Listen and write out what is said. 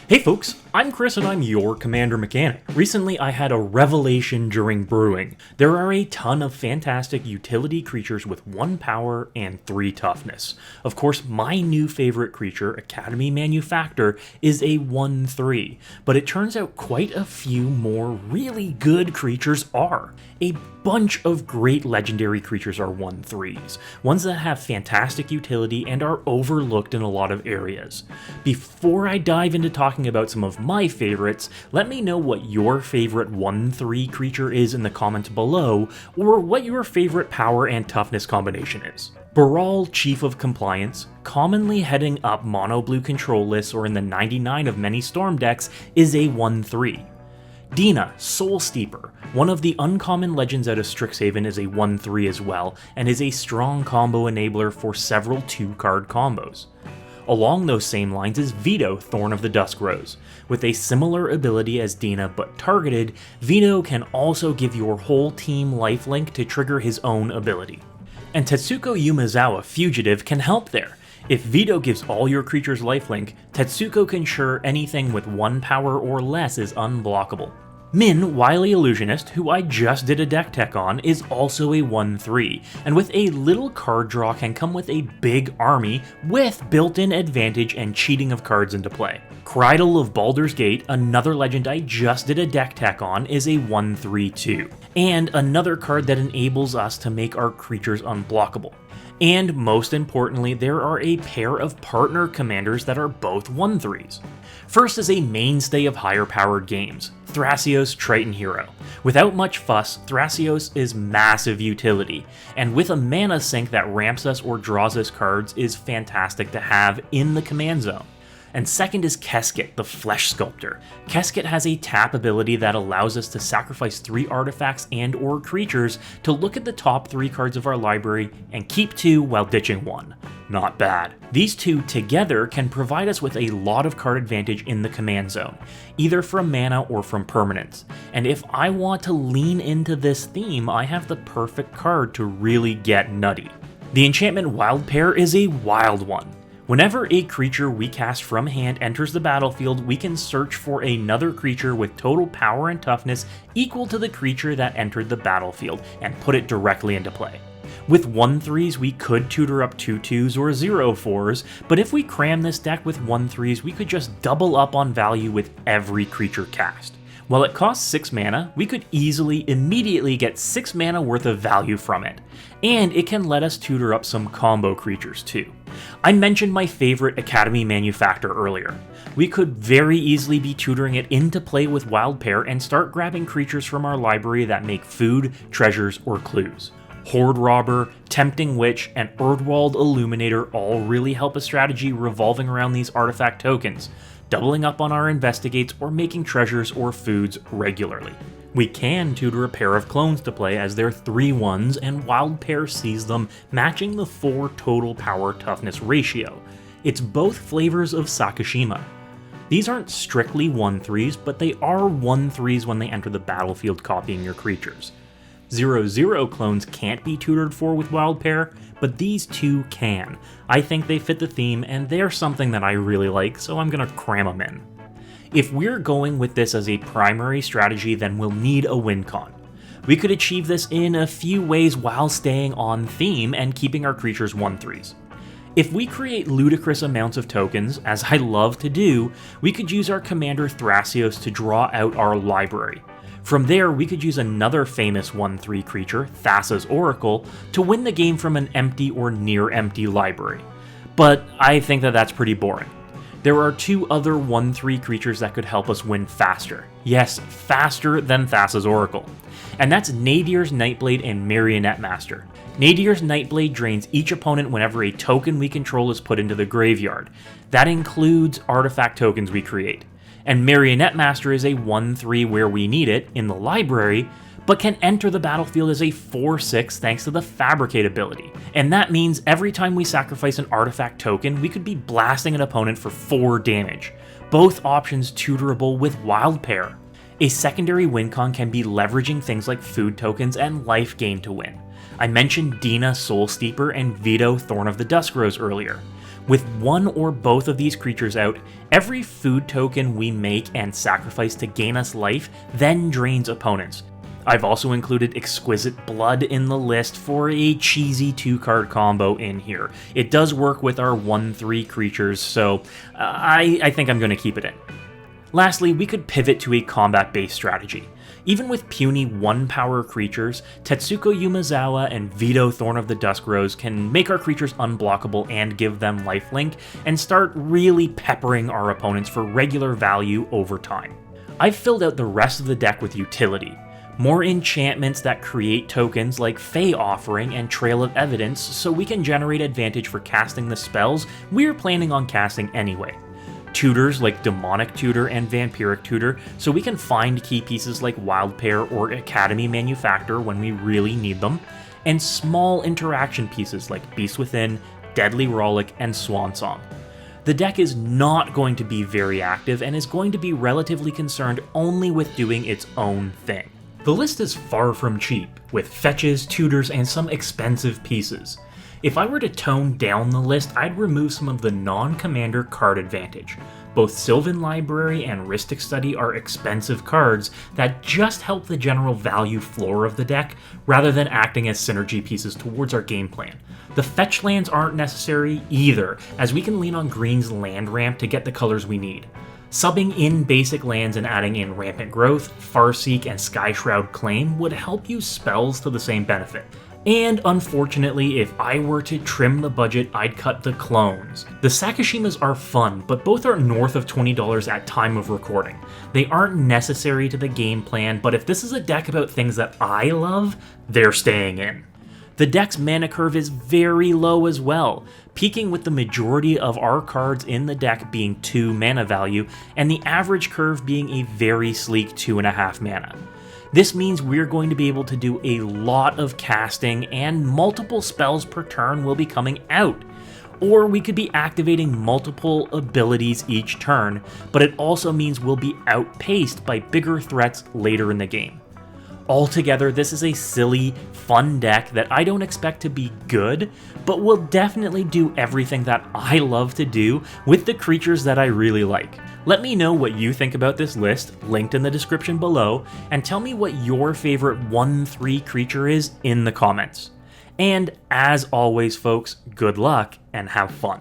Hey folks, I'm Chris and I'm your Commander Mechanic. Recently I had a revelation during brewing. There are a ton of fantastic utility creatures with 1 power and 3 toughness. Of course, my new favorite creature, Academy Manufactor, is a 1/3, but it turns out quite a few more really good creatures are. A bunch of great legendary creatures are 1/3s, ones that have fantastic utility and are overlooked in a lot of areas. Before I dive into talking about some of my favorites, let me know what your favorite 1/3 creature is in the comments below, or what your favorite power and toughness combination is. Baral, Chief of Compliance, commonly heading up mono blue control lists or in the 99 of many Storm decks, is a 1/3. Dina, Soul Steeper, one of the uncommon legends out of Strixhaven, is a 1/3 as well, and is a strong combo enabler for several 2-card combos. Along those same lines is Vito, Thorn of the Dusk Rose. With a similar ability as Dina but targeted, Vito can also give your whole team lifelink to trigger his own ability. And Tetsuko Yumezawa, Fugitive, can help there. If Vito gives all your creatures lifelink, Tetsuko can ensure anything with 1 power or less is unblockable. Min, Wily Illusionist, who I just did a deck tech on, is also a 1/3, and with a little card draw can come with a big army with built-in advantage and cheating of cards into play. Crydal of Baldur's Gate, another legend I just did a deck tech on, is a 1/3 too, and another card that enables us to make our creatures unblockable. And most importantly, there are a pair of partner commanders that are both 1/3s. First is a mainstay of higher powered games, Thrasios Triton Hero. Without much fuss, Thrasios is massive utility, and with a mana sink that ramps us or draws us cards is fantastic to have in the command zone. And second is Keskit, the Flesh Sculptor. Keskit has a tap ability that allows us to sacrifice 3 artifacts and or creatures to look at the top 3 cards of our library and keep 2 while ditching 1. Not bad. These 2 together can provide us with a lot of card advantage in the command zone, either from mana or from permanents. And if I want to lean into this theme, I have the perfect card to really get nutty. The enchantment Wild Pair is a wild one. Whenever a creature we cast from hand enters the battlefield, we can search for another creature with total power and toughness equal to the creature that entered the battlefield and put it directly into play. With 1/3s, we could tutor up 2/2s or 0/4s, but if we cram this deck with 1/3s, we could just double up on value with every creature cast. While it costs 6 mana, we could easily immediately get 6 mana worth of value from it, and it can let us tutor up some combo creatures too. I mentioned my favorite Academy Manufactor earlier. We could very easily be tutoring it into play with Wild Pair and start grabbing creatures from our library that make food, treasures, or clues. Horde Robber, Tempting Witch, and Erdwald Illuminator all really help a strategy revolving around these artifact tokens, doubling up on our investigates or making treasures or foods regularly. We can tutor a pair of clones to play as they're 3/1s, and Wild Pair sees them matching the 4 total power toughness ratio. It's both flavors of Sakashima. These aren't strictly 1/3s, but they are 1/3s when they enter the battlefield copying your creatures. 0/0 clones can't be tutored for with Wild Pair, but these 2 can. I think they fit the theme, and they're something that I really like, so I'm gonna cram them in. If we're going with this as a primary strategy, then we'll need a win con. We could achieve this in a few ways while staying on theme and keeping our creatures 1/3s. If we create ludicrous amounts of tokens, as I love to do, we could use our commander Thrasios to draw out our library. From there, we could use another famous 1/3 creature, Thassa's Oracle, to win the game from an empty or near empty library. But I think that that's pretty boring. There are 2 other 1/3 creatures that could help us win faster. Yes, faster than Thassa's Oracle. And that's Nadier's Nightblade and Marionette Master. Nadier's Nightblade drains each opponent whenever a token we control is put into the graveyard. That includes artifact tokens we create. And Marionette Master is a 1/3 where we need it, in the library, but can enter the battlefield as a 4/6 thanks to the Fabricate ability. And that means every time we sacrifice an artifact token, we could be blasting an opponent for 4 damage. Both options tutorable with Wild Pair. A secondary win con can be leveraging things like food tokens and life gain to win. I mentioned Dina Soul Steeper and Vito Thorn of the Duskrose earlier. With one or both of these creatures out, every food token we make and sacrifice to gain us life then drains opponents. I've also included Exquisite Blood in the list for a cheesy 2-card combo in here. It does work with our 1/3 creatures, so I think I'm going to keep it in. Lastly, we could pivot to a combat-based strategy. Even with puny 1-power creatures, Tetsuko Yumezawa and Vito Thorn of the Duskrose can make our creatures unblockable and give them lifelink, and start really peppering our opponents for regular value over time. I've filled out the rest of the deck with utility. More enchantments that create tokens like Fey Offering and Trail of Evidence so we can generate advantage for casting the spells we're planning on casting anyway. Tutors like Demonic Tutor and Vampiric Tutor so we can find key pieces like Wild Pair or Academy Manufactor when we really need them, and small interaction pieces like Beast Within, Deadly Rollick, and Swan Song. The deck is not going to be very active and is going to be relatively concerned only with doing its own thing. The list is far from cheap, with fetches, tutors, and some expensive pieces. If I were to tone down the list, I'd remove some of the non-commander card advantage. Both Sylvan Library and Rhystic Study are expensive cards that just help the general value floor of the deck, rather than acting as synergy pieces towards our game plan. The fetch lands aren't necessary either, as we can lean on green's land ramp to get the colors we need. Subbing in basic lands and adding in Rampant Growth, Farseek, and Skyshroud Claim would help use spells to the same benefit. And unfortunately, if I were to trim the budget, I'd cut the clones. The Sakashimas are fun, but both are north of $20 at time of recording. They aren't necessary to the game plan, but if this is a deck about things that I love, they're staying in. The deck's mana curve is very low as well, peaking with the majority of our cards in the deck being 2 mana value, and the average curve being a very sleek 2.5 mana. This means we're going to be able to do a lot of casting, and multiple spells per turn will be coming out. Or we could be activating multiple abilities each turn, but it also means we'll be outpaced by bigger threats later in the game. Altogether, this is a silly, fun deck that I don't expect to be good, but will definitely do everything that I love to do with the creatures that I really like. Let me know what you think about this list, linked in the description below, and tell me what your favorite 1/3 creature is in the comments. And as always folks, good luck and have fun.